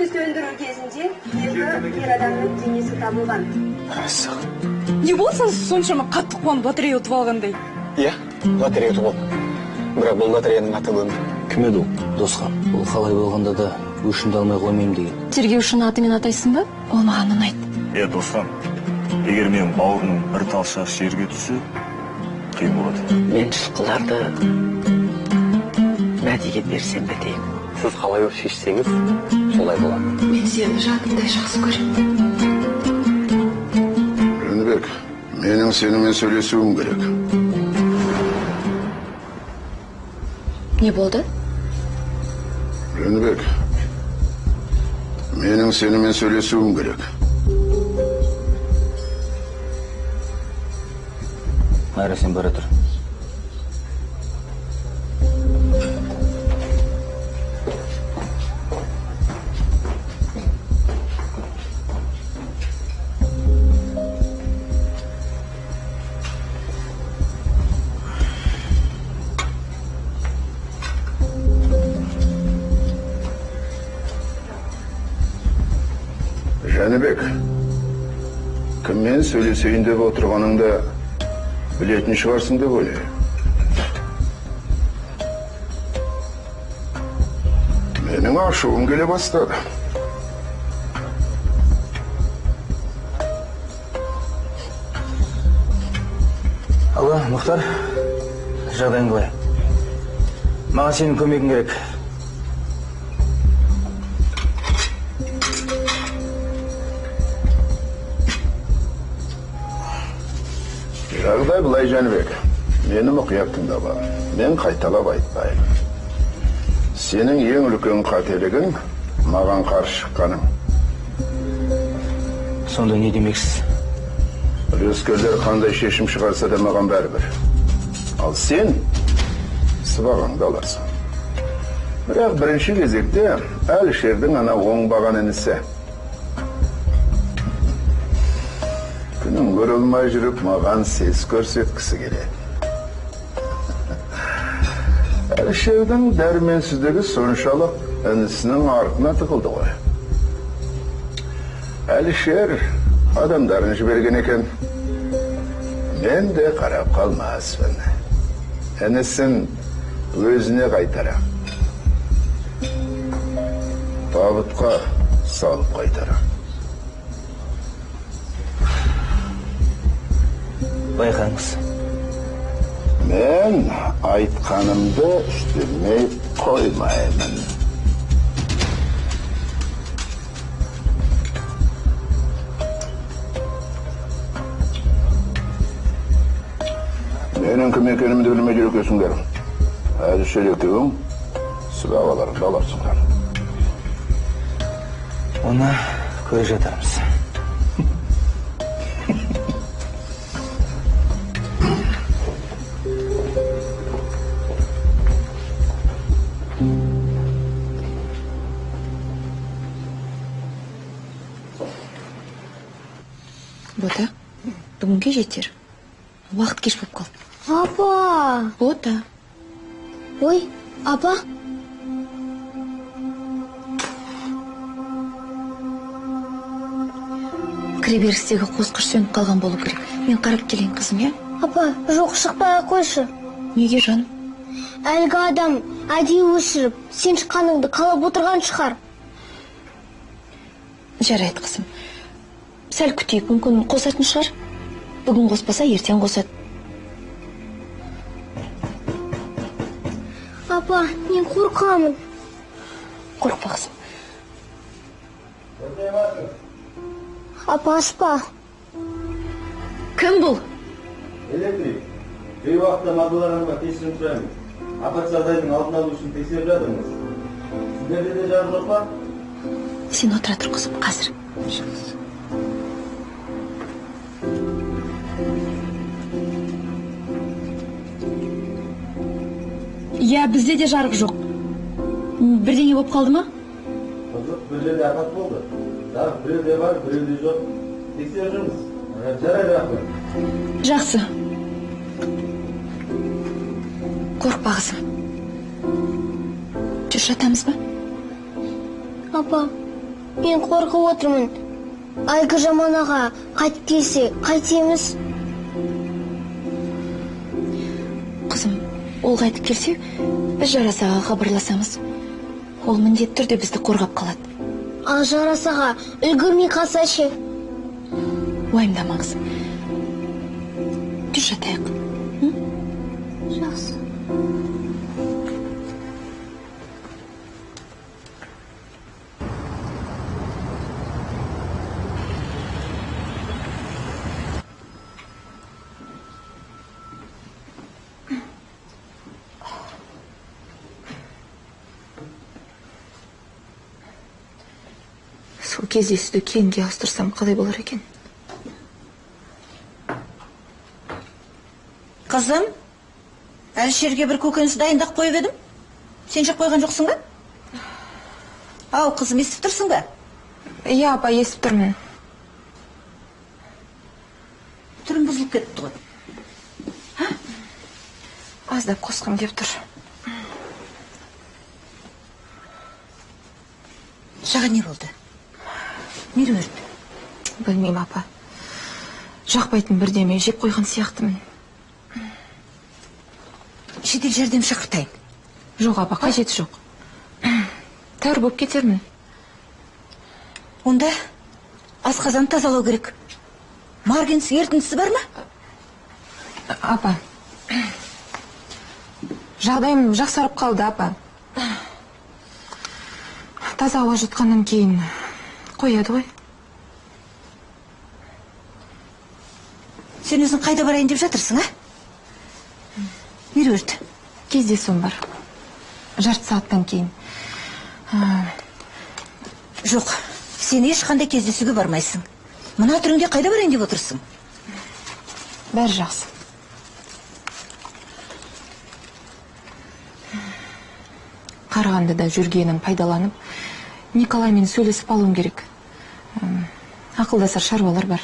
Өртті сөндіру кезінде екі ер адамның денесі табылған. Не болсаң соншама қатты қуанып лотерея ұтып алғандай? Иә, лотерея ұтып алдым. Бірақ бұл лотереяның аты кім? Кім еді ол? Досқа. Ол қалай болғанда да өшімді алмай қоймаймын деген. Тергеушінің атымен атайсың ба? Ол маған ұнайды. Досқан, егер мен бауырының бір талшақ жерге түссе, қиын болады. Мен жылқыларды мәдиге берсем бе деймін. Сіз қалай өп шешсеңіз, солай болады. Мен сені жанымдай жақсы көремін. Рөнібек, менің сенімен сөйлесуім керек. Не болды? Рөнібек, менің сенімен сөйлесуім керек. Майра, сен бара тұр. Жәнібек, кіммен сөйлесейін деп отырғаныңда білетін шығарсың деп ойлаймын. Менің ашуым келе бастады. Алло, Мұхтар, жағдайың қалай? Маған сенің көмегің керек. Жағдай былай, Жәнібек. Мені мұқият тыңдап ал. Мен қайталап айтпаймын. Сенің ең үлкен қателігің маған қарсы шыққаның. Сонда не демексіз? Үлескерлер қандай шешім шығарса да маған бәрібір. Ал сен сыбағаңды аларсың. Бірақ бірінші кезекте Әлішердің ана оңбаған інісі. Күнін көрілмай жүріп, маған сес көрсеткісі келеді. Әлішердің дәрменсіздігі соншалық інісінің артына тығылды ғой. Әлішер адамдарын жіберген екен. Мен де қарап қалмаспын. Інісін өзіне қайтарам. Табытқа салып қайтарам. Байқаңыз. Мен айтқанымды істемей қоймаймын. Менің кім екенімді білмей жүр екенсіңдер. Әлішер екеуің сыбағаларыңды аларсыңдар. Оны көре жатармыз. Бота, бүгінге жетер. Уақыт кеш болып қалды. Апа! Бота. Ой, апа! Кіреберістегі қосқыш сөніп қалған болу керек. Мен қарап келейін, қызым, я? Апа, жоқ, шықпай қойшы. Неге, жаным? Әлгі адам әдейі өшіріп, сен шыққаныңды қалап отырған шығар. Жарайды, қызым. Сәл күтейік, мүмкін қосатын шығар. Бүгін қоспаса, ертең қосады. Апа, мен қорқамын. Қорқпа, қызым. Апа, аспа. Кім бұл? Электрик. Кей уақытта мазаларыңызға кешірім сұраймын. Апат жағдайдың алдын алу үшін тексеріп жатырмыз. Сіздерде де жарық жоқ па? Сен отыра тұр, қызым, қазір. Иә, бізде де жарық жоқ. Бірдеңе болып қалды ма? Жоқ, бір жерде апат болды. Жарық бір жерде бар, бір жерде жоқ. Тексеріп жүрміз. Жарайды, рахмет. Жақсы. Қорқпа, қызым. Жүр, жатамыз ба? Апа, Мен қорқып отырмын. Әлгі жаман аға қайтып келсе, қайтеміз? Қызым, ол қайтып келсе, біз Жарас ағаға хабарласамыз. Ол міндетті түрде бізді қорғап қалады. Ал Жарас аға үлгермей қалса ше? Уайымдамаңыз. Түс жатайық. Жақсы. Сол кездесуді кейінге ауыстырсам қалай болар екен? Қызым, Әлішерге бір көкөніс дайындап қойып едім. Сен жеп қойған жоқсың ба? Ау, қызым, естіп тұрсың ба? Иә, апа, естіп тұрмын. Түрім бұзылып кетті ғой. Аздап қосқым деп тұр. Жаған не болды? Нері өрт? Білмеймін, апа. Жақпайтын бірдеме жеп қойған сияқтымын. Шетел жәрдем шақыртайын. Жоқ, апа, қажеті жоқ. Тәуір болып кетермін. Онда асқазан тазалау керек. Маргенс ертіндісі бар ма? Апа, жағдайым жақсарып қалды, апа. Таза ауа жұтқаннан кейін қояды ғой. Сен өзің қайда барайын деп жатырсың, а? Нері өрт? Кездесуім бар. Жарты сағаттан кейін. Жоқ, сен ешқандай кездесуге бармайсың. Мына түріңде қайда барайын деп отырсың? Бәрі жақсы. Қарағандыда жүргенін пайдаланып, Николаймен сөйлесіп алуым керек. Ақылдасар шаруалар бар.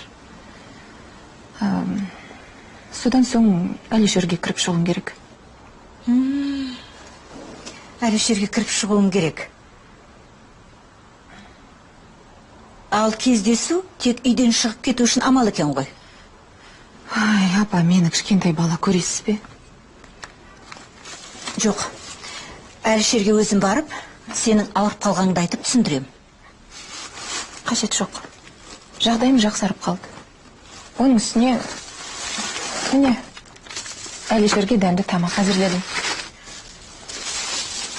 Содан соң Әлішерге кіріп шығуым керек. Әлішерге кіріп шығуым керек. Ал кездесу тек үйден шығып кету үшін амал екен ғой. Ай, апа, мені кішкентай бала көресіз бе? Жоқ. Әлішерге өзім барып, сенің ауырып қалғаныңды айтып түсіндірем. Қажет жоқ. Жағдайым жақсарып қалды. Оның үстіне, міне, Әлішерге дәмді тамақ әзірледім.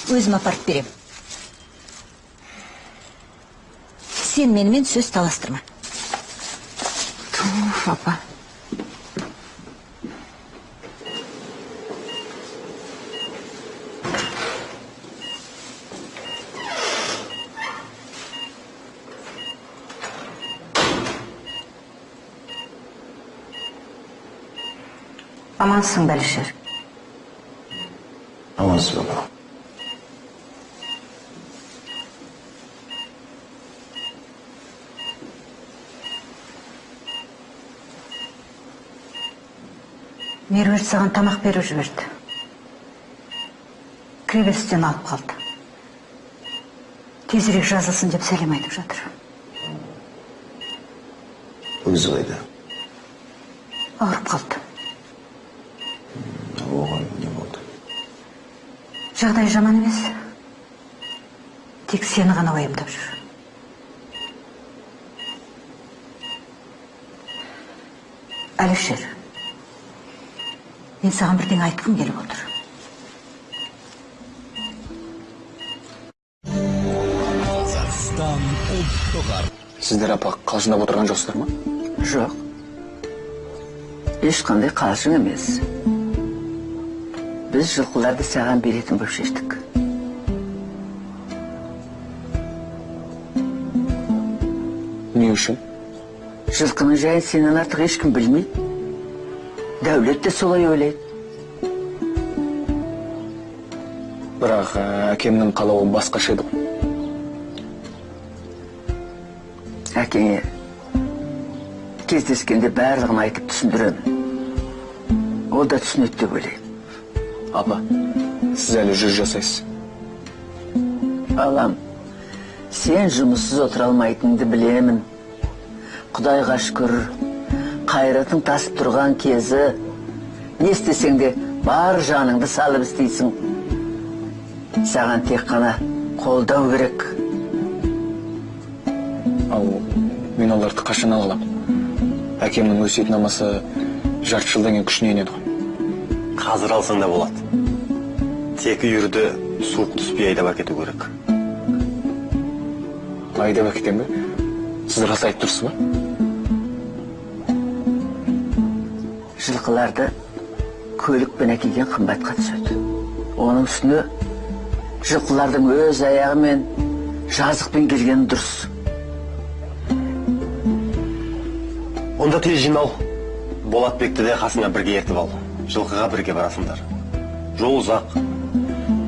Өзім апарып берем. Сен менімен сөз таластырма. Туф, апа. Амансың ба, Әлішер? Амансыз баба. Меруерт саған тамақ беріп жіберді. Кіреберістен алып қалды. Тезірек жазылсын деп сәлем айтып жатыр. Өзі қайда? Ауырып қалды. Оған не болды? Жағдай жаман емес. Тек сені ғана уайымдап жүр. Әлішер, мен саған бірден айтқым келіп отыр. Сіздер апа қалжыңдап отырған жоқсыздар ма? Жоқ. Ешқандай қалжың емес. Біз жылқыларды саған беретін болып шештік. Не үшін? Жылқының жайын сенен артық ешкім білмейді. Дәулет те солай ойлайды. Бірақ әкемнің қалауы басқаша еді ғой. Әкеңе кездескенде барлығын айтып түсіндіремін. Ол да түсінеді деп ойлаймын. Апа, сіз әлі жүз жасайсыз. Алам, Сен жұмыссыз отыра алмайтыныңды білемін. Құдайға шүкір, қайратың тасып тұрған кезі. Не істесең де бар жаныңды салып істейсің. Саған тек қана қолдау керек. Ал мен оларды қашан алғылам? Әкемнің өсиетнамасы жарты жылдан кейін күшіне енеді ғой. Қазір алсаң да болады. Тек үйірді суық түспей айдап әкету керек. Айдап әкетем бе? Сіз рас айтып тұрсыз ба? Жылқыларды көлікпен әкелген қымбатқа түседі. Оның үстіне жылқылардың өз аяғымен жазықпен келгені дұрыс. Онда тез жинал. Болатбекті де қасыңа бірге ертіп ал. Жылқыға бірге барасыңдар. Жол ұзақ.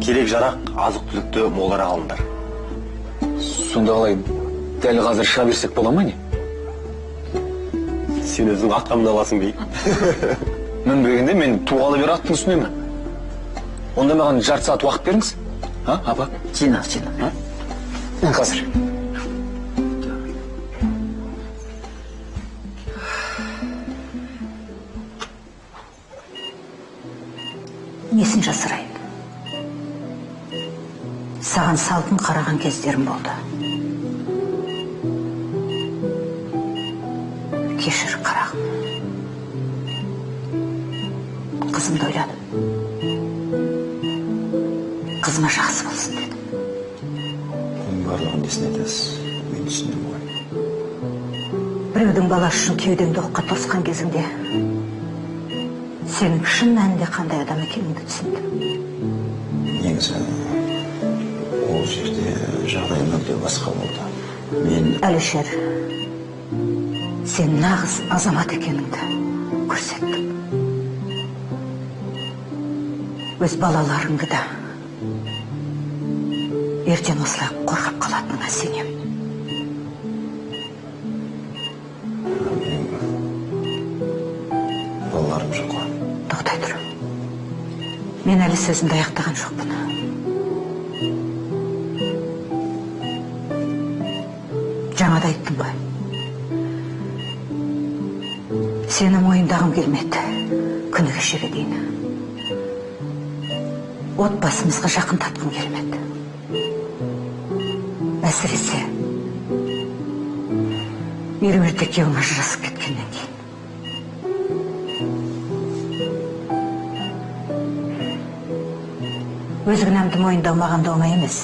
Керек жарақ, азық түлікті молырақ алыңдар. Сонда қалай, дәл қазір шыға берсек бола ма не? Сен өзің атқа міне аласың бей. Мінбегенде мен туғалы бері аттың үстіне ме? Онда маған жарты сағат уақыт беріңіз. Апа? Жинал. Мен қазір. Несін жасырайын? Саған салқын қараған кездерім болды. Кешір, қарағым. Қызымды ойладым. Қызыма жақсы болсын дедім. Оның барлығын несін айтасыз? Мен түсіндім ғой. Біреудің баласы үшін кеудеңді оққа тосқан кезіңде сенің шын мәнінде қандай адам екеніңді түсіндім. Негізі ол жерде жағдай мүлде басқа болды. Мен... Әлішер, сен нағыз азамат екеніңді көрсеттің. Өз балаларыңды да ертең осылай қорғап қалатыныңа сенем. Балаларым жоқ қой. Тоқтай тұр. Мен әлі сөзімді аяқтаған жоқпын. Жаңада айттым ғой. Сені мойындағым келмеді. Күні кешеге дейін. Отбасымызға жақындатқым келмеді. Әсіресе меруерт екеуің ажырасып кеткеннен кейін. Өз кінәмді мойындау маған да оңай емес.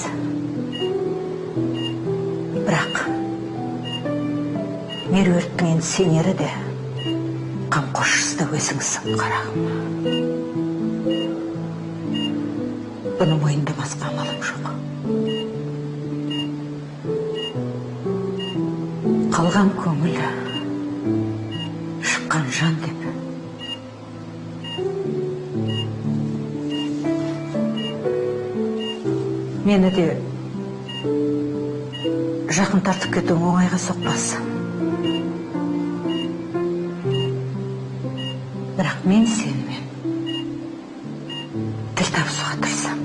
Бірақ меруерттің енді сенері де қамқоршысы да өзіңсің, қарағым. Бұны мойындамасқа амалым жоқ. Қалған көңіл, шыққан жан деп. Мені де жақын тартып кетуің оңайға соқпас. Бірақ мен сенімен тіл табысуға тырысам.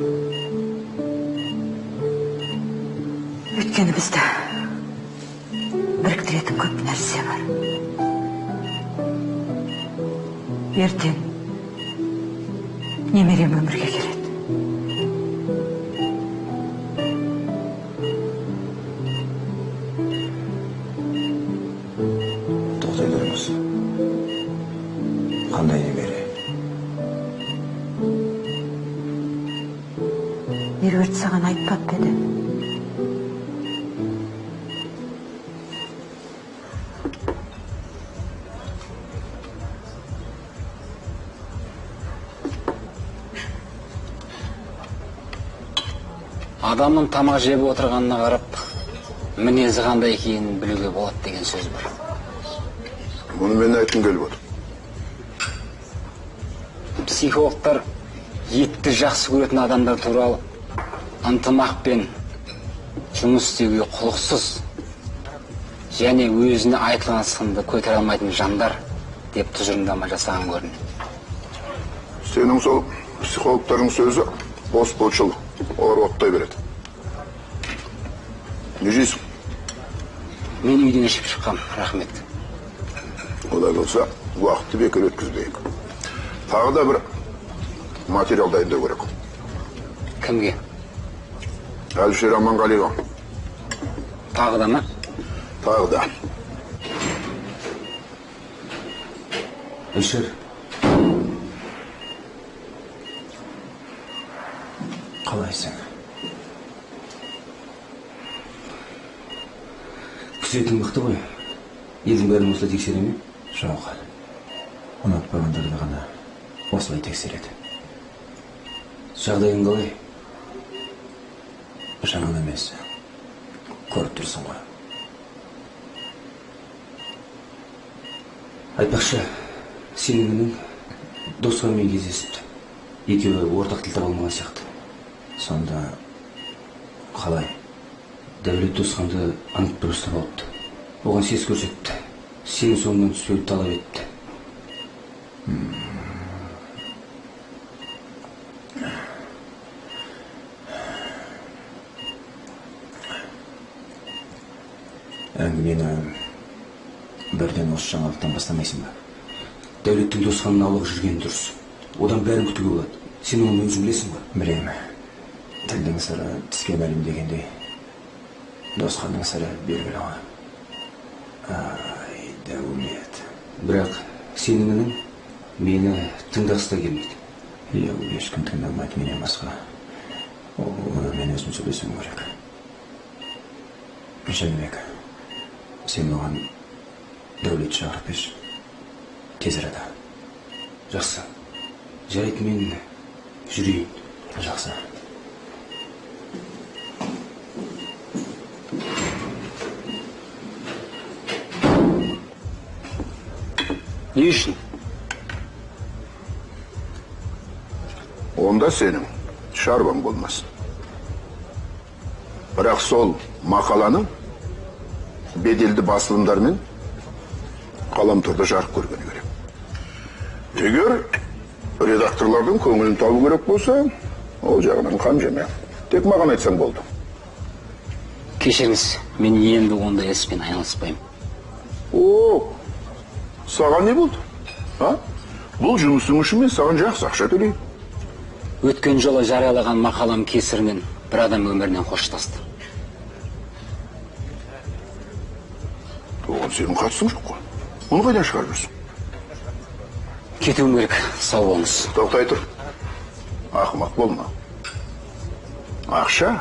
Өйткені бізді біріктіретін көп нәрсе бар. Ертең немерем өмірге келеді. Қандай немере? Меруерт саған айтпап деді. Адамның тамақ жеп отырғанына қарап, мінезі қандай екенін білуге болады деген сөз бар. Bunu мен айтқым келіп отыр. Психологтар етті жақсы көретін адамдар туралы ынтымақпен жұмыс істеуге құлықсыз және өзіне айтылған сынды көтере алмайтын жандар деп тұжырымдама жасаған көрінеді. Сенің сол психологтардың сөзі бос болшыл, олар оттай береді. Не жейсің? Мен үйден ішіп шыққам, рахмет. Олай болса, уақытты бекер өткізбейік. Тағы да бір материал дайындау керек. Кімге? Әлішер Аманғалиға. Тағы да ма? Тағы да. Әлішер. Қалайсың? Күзетің мықты ғой. Елдің бәрін осылай тексере ме? Жоқ. Ұнатпағандарды ғана осылай тексереді. Жағдайың қалай? Жаман емес. Көріп тұрсың ғой. Айтпақшы, сенің інің достарымен кездесіпті. Екеуі ортақ тіл таба алмаған сияқты. Сонда қалай? Дәулет Досханды анық бір ұстап алыпты. Оған сес көрсетті. Сені соңынан сөйлеп талап етті. Әңгімені бірден осы жаңалықтан бастамайсың ба? Дәулеттің Досханын аулақ жүргені дұрыс. Одан бәрін күтуге болады. Сен оны өзің білесің ба? Білемін. Тілдің сыры тіске мәлім дегендей. Досханның сыры белгілі ғой. Ай, Дәулет. Бірақ сенің інің мені тыңдағысы да келмейді. Иә, ол ешкім тыңдамайды менен басқа. Оны мен өзім сөйлесуім керек. Жәнібек, сен оған Дәулет шақырып берші. Тез арада. Жақсы. Жарайды, мен жүрейін. Жақсы. Не үшін? Онда сенің шаруаң болмас. Бірақ сол мақаланың беделді басылымдармен ғаламторда жарық көргені керек. Егер редакторлардың көңілін табу керек болса, ол жағынан қам жеме. Тек маған айтсаң болды. Кешіріңіз, мен енді ондай іспен айналыспаймын. О, саған не болды? Бұл жұмысың үшін мен саған жақсы ақша төлеймін. Өткен жолы жариялаған мақалам кесірінен бір адам өмірінен қоштасты. Оған сенің қатысың жоқ қой. Оны қайдан шығарып жүрсің? Кетуім керек, сау болыңыз. Тоқтай тұр. Ақымақ болма. Ақша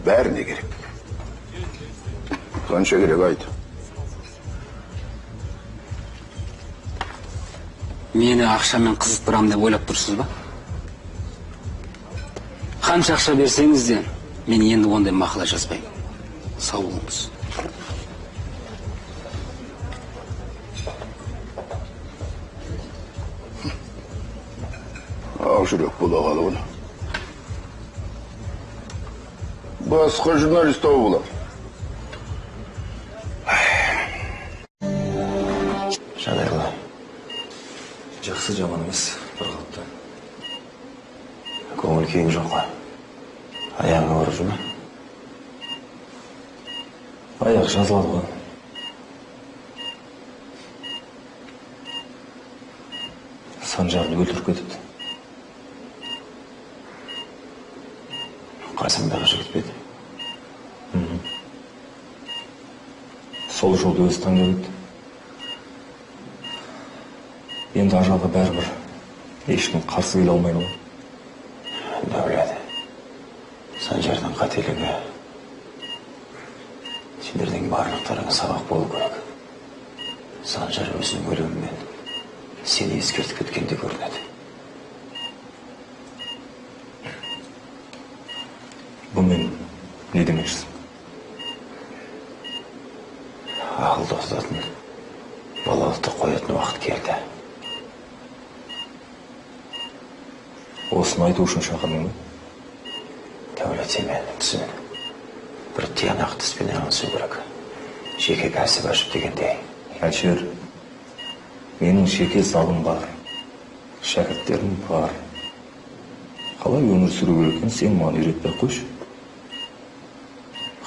бәріне керек. Қанша керек айт. Мені ақшамен қызықтырам деп ойлап тұрсыз ба? Қанша ақша берсеңіз де, мен енді ондай мақала жазбаймын. Сау болыңыз. Ақ жүрек бола қалуын. Басқа журналист тауып болады. Жағдайлы. Жақсы жаман емес, бір қалыпты. Көңіл күйің жоқ қой. Аяғың ауырып жүр ме? Аяқ жазылады ғой. Санжарды өлтіріп кетіпті. Қасыңдағы жігіт пе еді? Сол жолды өзі таңдап еді. Енді ажалға бәрібір ешкім қарсы келе алмайды ғой. Дәулет, Санжардың қателігі сендердің барлықтарыңа сабақ болу керек. Санжар өзінің өлімімен сені ескертіп кеткенде көрінеді. Бұмен не демекшісің? Ақыл тоқтатын, балалықты қоятын уақыт келді. Осыны айту үшін шақырдың ба? Дәулет, сен мені түсін. Бір тиянақты іспен айналысу керек. Жеке кәсіп ашып дегендей. Әлішер, менің жеке залым бар. Шәкірттерім бар. Қалай өмір сүру керек екенін сен маған үйретпей қойшы.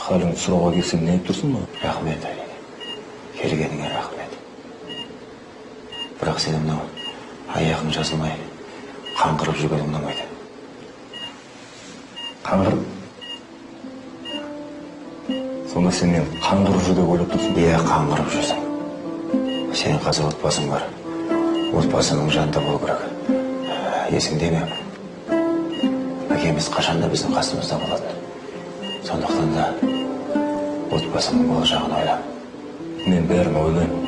халіңді сұрауға келсем не айтып тұрсың ба? Рахмет, Әрине. Келгеніңе рахмет. Бірақ сені мынау аяғың жазылмай қаңғырып жүргенің ұнамайды. Қаңғырып? Сонда сен мен қаңғырып жүр деп ойлап тұрсың? Иә, қаңғырып жүрсің. Сенің қазір отбасың бар. Отбасының жанында болу керек. Есіңде ме? Әкеміз қашанда біздің қасымызда болады. Сондықтан да отбасының болашағын ойла. Мен бәрін ойлаймын.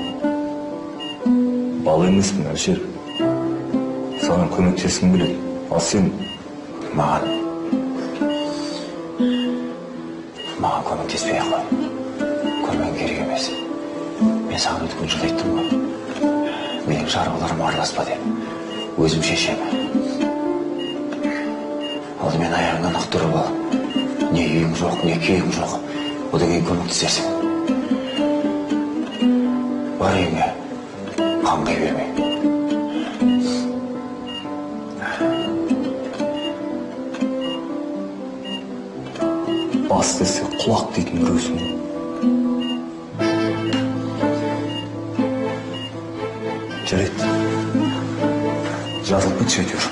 Бал емеспін, Әлішер. Саған көмектескім келеді. Ал сен маған көмектеспей ақ қой. Көрмен керек емес. Мен саған өткен жылы айттым ғой. Менің шаруаларым араласпа деп. Өзім шешемін. Алдымен аяғыңнан ақ тұрып ал. Не үйің жоқ, не күйің жоқ. Одан кейін көмектесерсің. Бар үйіңе қаңғай бермей. бас десе құлақ дейтін біреусің. Жарайды. Жазылып кетші әйтеуір.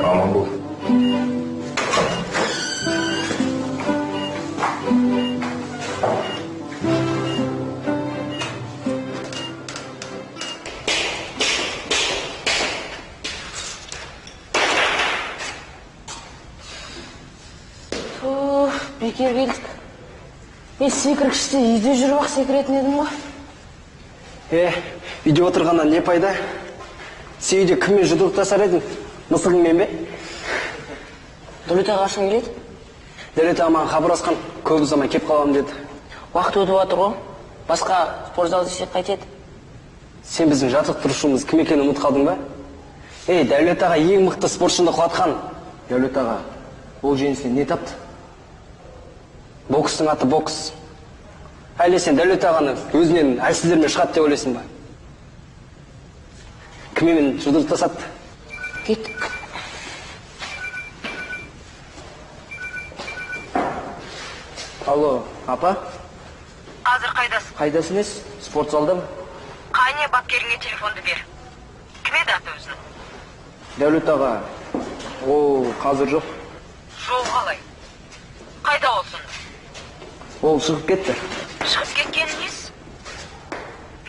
Аман бол. Бекер келдік. Мен секіргіште үйде жүріп ақ секіретін едім ғой. Үйде отырғаннан не пайда? Сен үйде кіммен жұдырықтасар едің? Мысығыңмен бе? Дәулет аға қашан келеді? Дәулет аға маған хабарласқан, көп ұзамай кеп қаламын деді. Уақыт өтіп жатыр ғой. Басқа спортзал десек қайтеді. Сен біздің жаттықтырушымыз кім екенін ұмытып қалдың ба? Дәулет аға ең мықты спортшыны құлатқан. Дәулет аға, ол жеңістен не тапты? Бокстың аты бокс. Әлі сен Дәулет ағаны өзінен әлсіздермен шығады деп ойлайсың ба? Кіммен жұдырықтасады? Кеттік. Алло, апа? Қазір қайдасың? Қайдасыңыз? Спортзалдамын. Қайне бапкеріңе телефонды бер. Кім еді аты өзінің? Дәулет аға, ол қазір жоқ. Жол қалай? Қайда ол сонда? Ол шығып кетті. Шығып кеткені несі?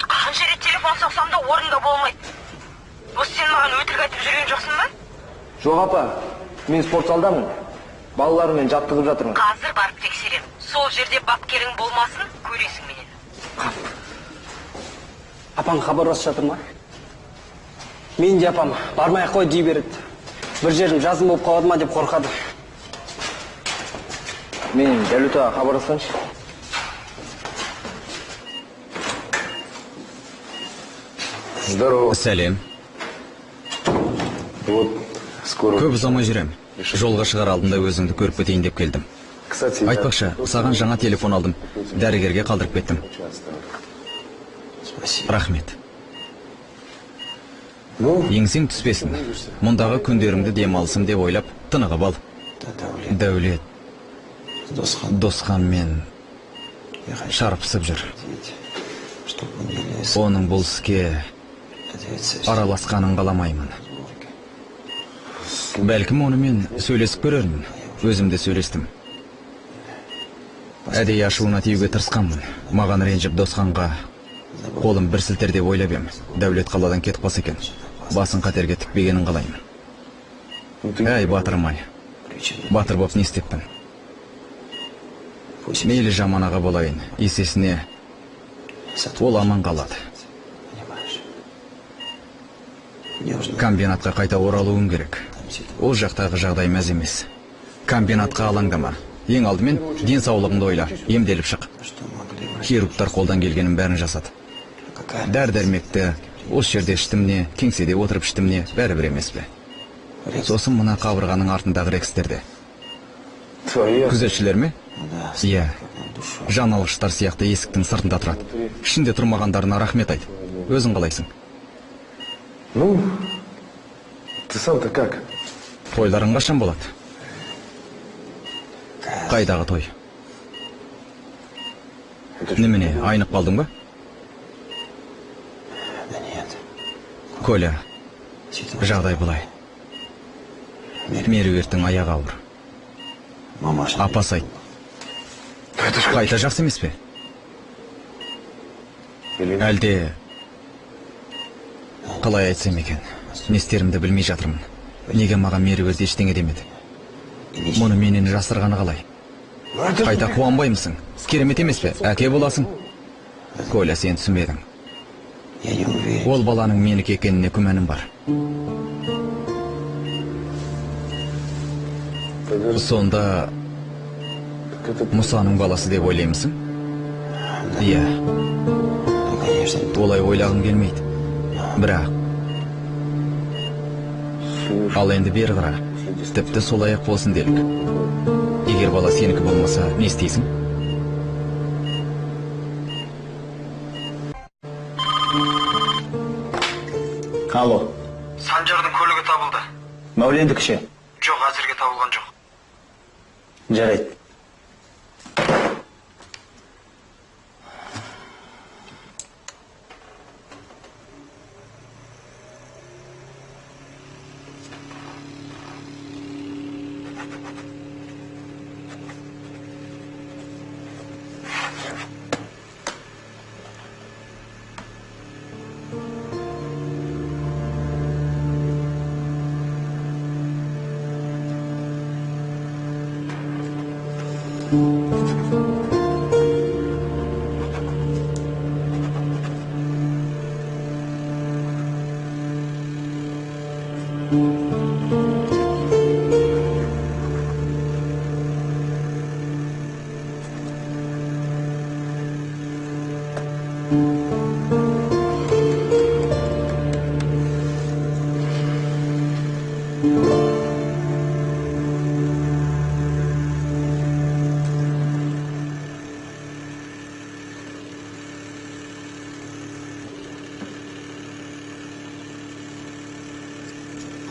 Қанша рет телефон соқсам да орында болмайды. Осы сен маған өтірік айтып жүрген жоқсың ба? Жоқ апа, мен спортзалдамын. Балаларыммен жаттығып жатырмын. Қазір барып тексерем. Сол жерде бапкерің болмасын, көресің менен. Апаң хабарласып жатыр ма? Мен де апам бармай қой дей береді. Бір жерім жазым болып қалады ма деп қорқады. Мен Дәулет аға хабарласқаншы. Здорово. Сәлем. Вот, скоро. Көп ұзамай жүрем. Жолға шығар алдында өзіңді көріп кетейін деп келдім. Айтпақшы, саған жаңа телефон алдым. Дәрігерге қалдырып кеттім. Рахмет. Еңсең түспесін. Мұндағы күндеріңді демалсын деп ойлап, тынығып ал. Дәулет. Досханмен шарпысып жүр. Оның бұл іске араласқанын қаламаймын. Бәлкім онымен сөйлесіп көрермін. Өзімде сөйлестім. Әдей ашуына тиюге тырысқанмын. Маған ренжіп Досханға қолым бір сілтер деп ойлап ем. Дәулет қаладан кетіп қалса екен. Басын қатерге тікпегенін қалаймын. Әй, батырым-ай. Батыр боп не істеппін? Мейлі жаман аға болайын. Есесіне ол аман қалады. Комбинатқа қайта оралуым керек. Ол жақтағы жағдай мәз емес. Комбинатқа алаңдама. Ең алдымен денсаулығыңды ойла, емделіп шық. Хирургтар қолдан келгенін бәрін жасады. Дәрі-дәрмекті осы жерде іштім не, кеңседе отырып іштім не, бәрібір емес пе. Сосын мына қабырғаның артындағы рекстерде. Күзетшілер ме? Иә. Жаналғыштар сияқты есіктің сыртында тұрады. Ішінде тұрмағандарына рахмет айт. Өзің қалайсың? Ну, ты сам-то как? Тойларың қашан болады? Қайдағы той? Немене, айнып қалдың ба? Коля, жағдай бұлай. Меруерттің аяғы ауыр. Апасы айт. Қайта жақсы емес пе? Әлде... Қалай айтсам екен, не істерімді білмей жатырмын. Неге маған Меруерт ештеңе демеді? Мұны менен жасырғаны қалай? Қайта қуанбаймысың? Керемет емес пе? Әке боласың? Коля, сен түсінбедің. Ол баланың менікі екеніне күмәнім бар. Сонда Мұсаның баласы деп ойлаймысың? Иә. Олай ойлағым келмейді. Бірақ ал енді бері қара. Тіпті солай ақ болсын делік. Егер бала сенікі болмаса, не істейсің? Алло. Санжардың көлігі табылды. Мәулендікі ше? Жоқ, әзірге табылған жоқ. Жарайды.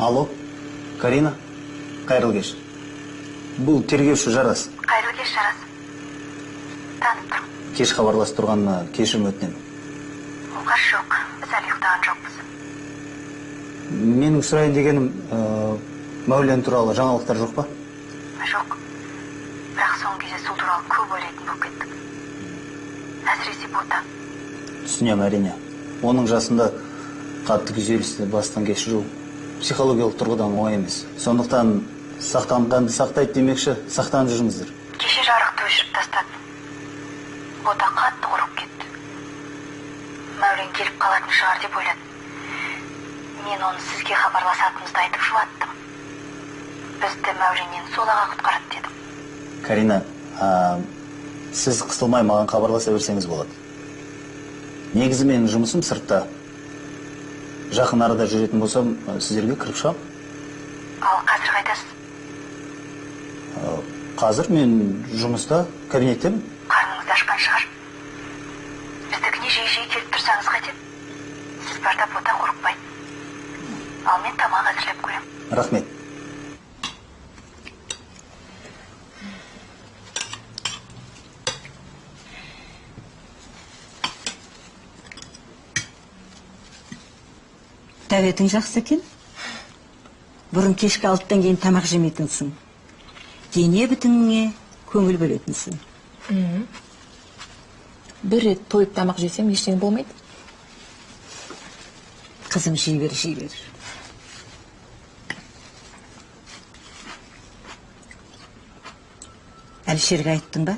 Алло, Карина, қайырлы кеш. Бұл тергеуші Жарас. Қайырлы кеш, Жарас. Танып тұрмын. Кеш хабарласып тұрғанына кешірім өтінемін. Оқаш жоқ, біз әлі ұйықтаған жоқпыз. Менің сұрайын дегенім, Мәулен туралы жаңалықтар жоқ па? Жоқ. Бірақ соңғы кезде сол туралы көп ойлайтын болып кеттік. Әсіресе Бота. Түсінемін, әрине. Оның жасында қатты күйзелісті бастан кешіру психологиялық тұрғыдан оңай емес. Сондықтан сақтанғанды сақтайды демекші, сақтанып жүріңіздер. Кеше жарықты өшіріп тастады. Бота қатты қорқып кетті. Мәулен келіп қалатын шығар деп ойладым. Мен оны сізге хабарласатынымызды айтып жұбаттым. Бізді Мәуленнен сол аға құтқарады дедім. Карина, сіз қысылмай маған хабарласа берсеңіз болады. Негізі менің жұмысым сыртта. Жақын арада жүретін болсам, сіздерге кіріп шығам. Ал қазір қайдасыз? Қазір мен жұмыста, кабинеттемін. Қарныңызды ашқан шығар. Біздікіне жиі-жиі келіп тұрсаңыз қайтеді. Сіз барда Бота қорықпайды. Ал мен тамақ әзірлеп қоямын. Рахмет. Тәбетің жақсы екен. Бұрын кешкі 6-тан кейін тамақ жемейтінсің. Дене бітіңе көңіл бөлетінсің. Бір рет тойып тамақ жесем ештеңе болмайды. Қызым жей бер. Әлішерге айттың ба?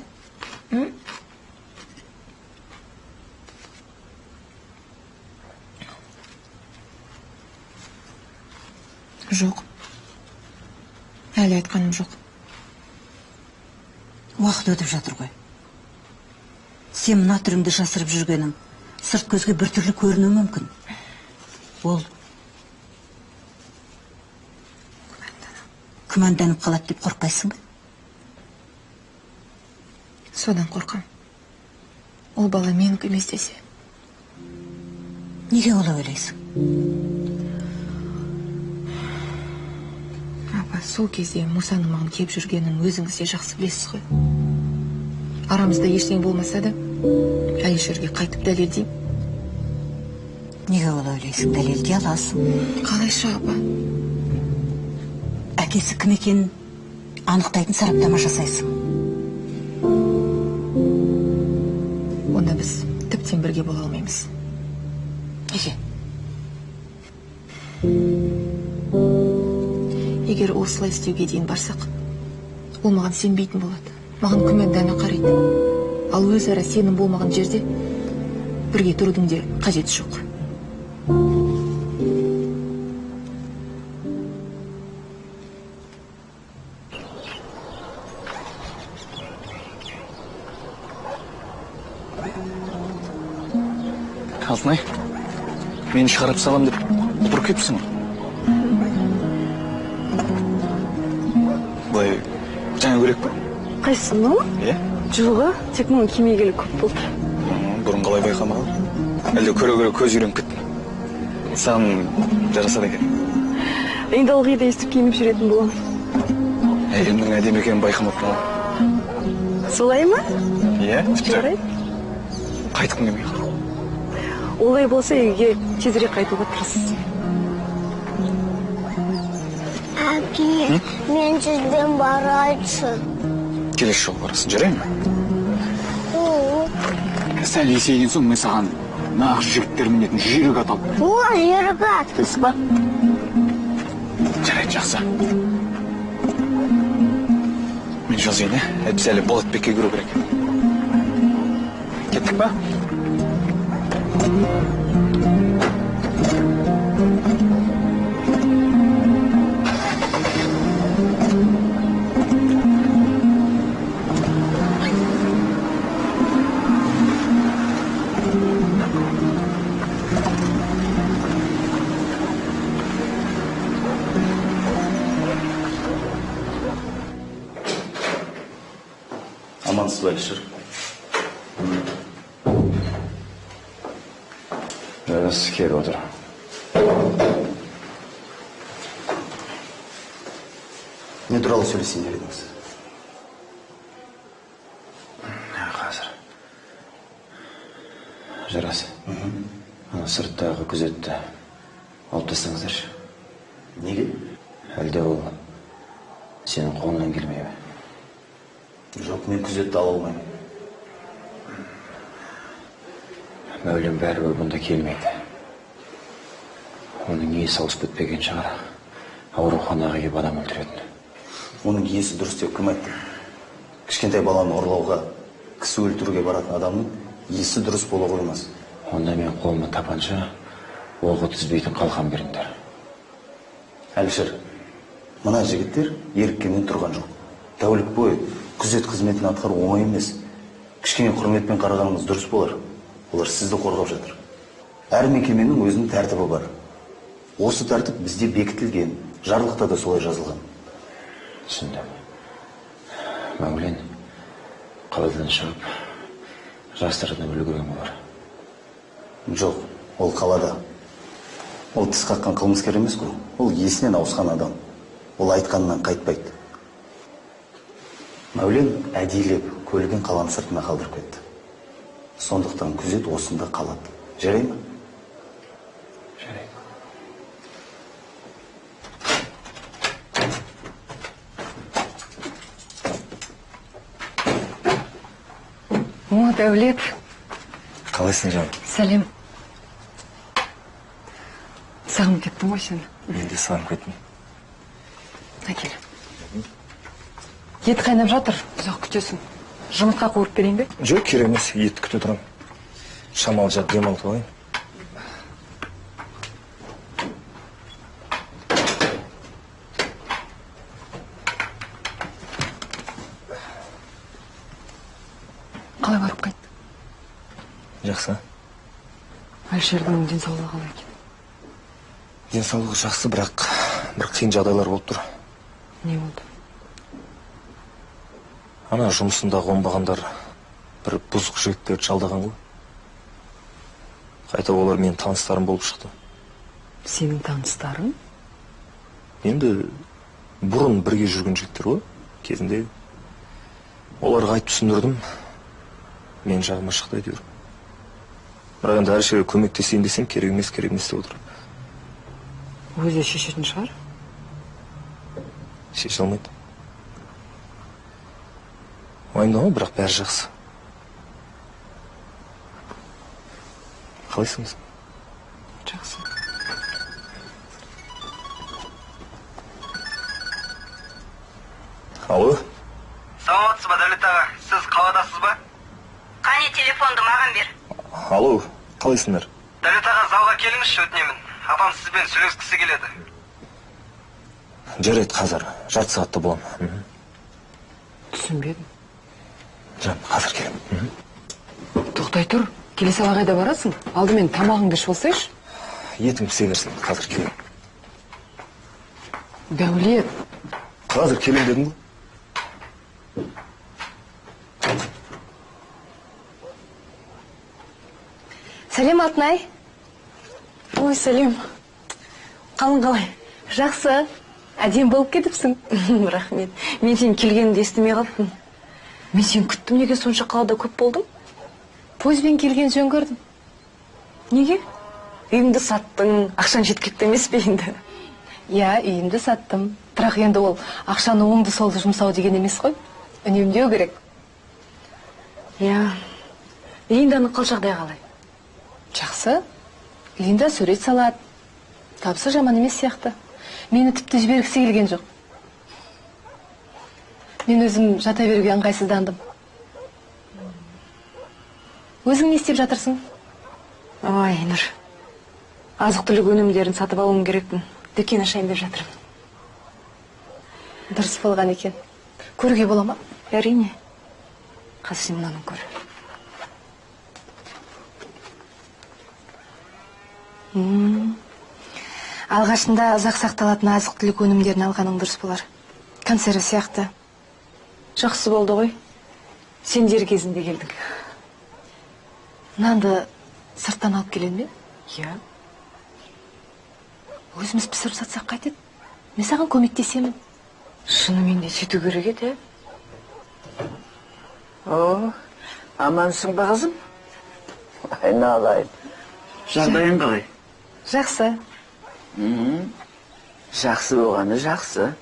Жоқ. Әлі айтқаным жоқ. Уақыт өтіп жатыр ғой. Сен мына түріңді жасырып жүргенің сырт көзге біртүрлі көрінуі мүмкін. Ол күмәнданып қалады деп қорқпайсың ба? Содан қорқам. Ол бала менікі емес десе. Неге олай ойлайсың? Апа, сол кезде Мусаның маған келіп жүргенін өзіңіз де жақсы білесіз ғой. Арамызда ештеңе болмаса да, Әлишерге қайтып дәлелдеймін. Неге олай ойлайсың? Дәлелдей аласың. Қалайша, апа? Әкесі кім екенін анықтайтын сараптама жасайсың. Онда біз тіптен бірге бола алмаймыз. Неге? Егер осылай істеуге дейін барсақ, ол маған сенбейтін болады. Маған күмәндана қарайды. Ал өзара сенім болмаған жерде бірге тұрудың де қажеті жоқ. Алтынай, мені шығарып салам деп құтырып кепсің. Бұлай жаңа көрек пе? Қайсың ол? Е? Жоға, тек мұның кемегелі көп болды. Бұрын қалай байқамаған? Әлде көре-көре көз үйреніп кеттің. Саған жарасады екен. Енді ылғи да естіп киініп жүретін болам. Әйелімнің әдемі екенін байқамаппын. Солай ма? Е, тіпті. Жарайды. Қайтқым келмей қалды. Олай болса үйге тезірек қайтуға тырыс. Әке, мен сізден барайыншы. Келесі жол барасың, жарай ма? Сәл есейген соң мен саған нағыз жігіттер мінетін жүйрік ат алып. О, жүйрік ат. Келсі ба? Жарайды, жақсы. Мен жазайын, біз әлі Болатбекке көру керек. Кеттік па? Амансыз ба, Әлішер? Жас, кел отыр. Не туралы сөйлесейін дедіңіз? Қазір. Жарас. Ана сырттағы күзетті алып тастаңыздаршы. Неге? Әлде ол сенің қолыңнан келмей ме? Жоқ, мен күзетті ала алмаймын. Мәулен бәрібір бұнда келмейді. Оның есі ауысып бітпеген шығар. Ауруханаға келіп адам өлтіретін. Оның есі дұрыс деп кім айтты? Кішкентай баланы ұрлауға, кісі өлтіруге баратын адамның есі дұрыс бола қоймас. Онда мен қолыма тапанша, оғы тізбейтін қалқан беріңдер. Әлішер, мына жігіттер еріккеннен тұрған жоқ. Тәулік бойы күзет қызметін атқару оңай емес. Кішкене құрметпен қарағаныңыз дұрыс болар. Олар сізді қорғап жатыр. Әр мекеменің өзінің тәртібі бар. Осы тәртіп бізде бекітілген, жарлықта да солай жазылған. Түсіндім. Мәулен қаладан шығып, жастарына үлгерген болар. Жоқ, ол қалада. Ол тіс қаққан қылмыскер емес қой. Ол есінен ауысқан адам. Ол айтқанынан қайтпайды. Мәулен әдейілеп көлігін қаланың сыртына қалдырып кетті. Сондықтан күзет осында қалады. Жарай ма? Жарайды. О, Дәулет. Қалайсың, жан? Сәлем. Сағынып кеттім ғой сені. Мен де сағынып кеттім. Әкел. Ет қайнап жатыр, ұзақ күтесің. Жұмыртқа қуырып берейін бе? Жоқ, керек емес, етті күте тұрам. Шамалы жат демалып алайын. Қалай барып қайт? Жақсы. Әлішердің денсаулығы қалай екен? Денсаулығы жақсы, бірақ бір қиын жағдайлар болып тұр. Не болды? Ана жұмысындағы оңбағандар бір бұзық жігіттерді жалдаған ғой. Қайта олар менің таныстарым болып шықты. Сенің таныстарың? Енді бұрын бірге жүрген жігіттер ғой, кезінде. Оларға айтып түсіндірдім. Мен жағыма шықты әйтеуір. Бірақ енді Әлішерге көмектесейін десем, керек емес деп отыр. Өзі шешетін шығар? Шеше алмайды. Уайымдама, бірақ бәрі жақсы. Қалайсыңыз? Жақсы. Алло? Саламатсыз ба, Дәулет аға? Сіз қаладасыз ба? Қане телефонды маған бер. Алло, қалайсыңдар? Дәулет аға, залға келіңізші, өтінемін. Апам сізбен сөйлескісі келеді. Жарайды, қазір. Жарты сағатта боламын. Түсінбедім. Жан, қазір келемін. Тоқтай тұр. Келе сала қайда барасың? Алдымен тамағыңды ішіп алсайшы. Етім пісе берсін, қазір келемін. Дәулет. Қазір келемін дедім ғой. Сәлем, Алтынай. Ой, сәлем. Қалың қалай? Жақсы. Әдем болып кетіпсің. Рахмет. Мен сен келгеніңді естімей қалыппын. Мен сен күттім, неге сонша қалада көп болдың? Пойызбен келген жөн көрдім. Неге? Үйімді саттың, ақшан жеткілікті емес пе енді? Иә, үйімді саттым. Бірақ енді ол ақшаны оңды солды жұмсау деген емес қой. Үнемдеу керек. Иә. Линданың қал жағдайы қалай? Жақсы. Линда сурет салады. Табысы жаман емес сияқты. Мені тіпті жібергісі келген жоқ. Мен өзім жата беруге ыңғайсыздандым. Өзің не істеп жатырсың? Ой, Нұр. Азық-түлік өнімдерін сатып алуым керекпін. Дүкен ашайын деп жатырмын. Дұрыс болған екен. Көруге бола ма? Әрине. Қазір сен мынаны көр. Алғашында ұзақ сақталатын азық-түлік өнімдерін алғаның дұрыс болар. Консерві сияқты. Жақсы болды ғой. Сен дер кезінде келдің. Нанды сырттан алып келен бе? Иә. Өзіміз пісіріп сатсақ қайтеді? Мен саған көмектесемін. Шынымен де сөйту керек еді. О, амансың ба қызым? Айналайын. Жағдайың қалай? Жақсы. Жақсы болғаны жақсы.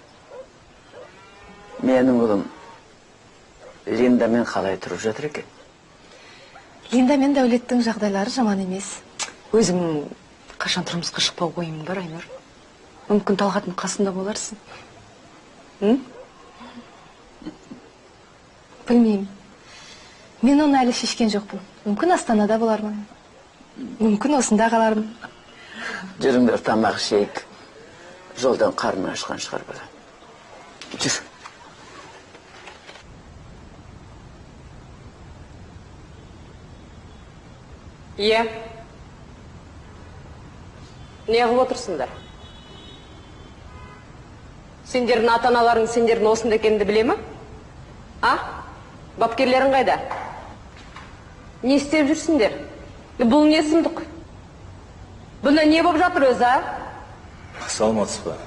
Менің ұлым Линдамен қалай тұрып жатыр екен? Линда мен Дәулеттің жағдайлары жаман емес. Өзің қашан тұрмысқа шықпау ойың бар, Айнұр? Мүмкін Талғаттың қасында боларсың. Білмеймін. Мен оны әлі шешкен жоқпын. Мүмкін Астанада болармын. Мүмкін осында қалармын. Жүріңдер тамақ ішейік. Жолдан қарны ашқан шығар бала. Жүр. Иә. Не қылып отырсыңдар? Сендердің ата-аналарың сендердің осында екеніңді біле ме? А? Бапкерлерің қайда? Не істеп жүрсіңдер? Бұл не сұмдық? Бұнда не болып жатыр өзі, а? Саламатсыз ба?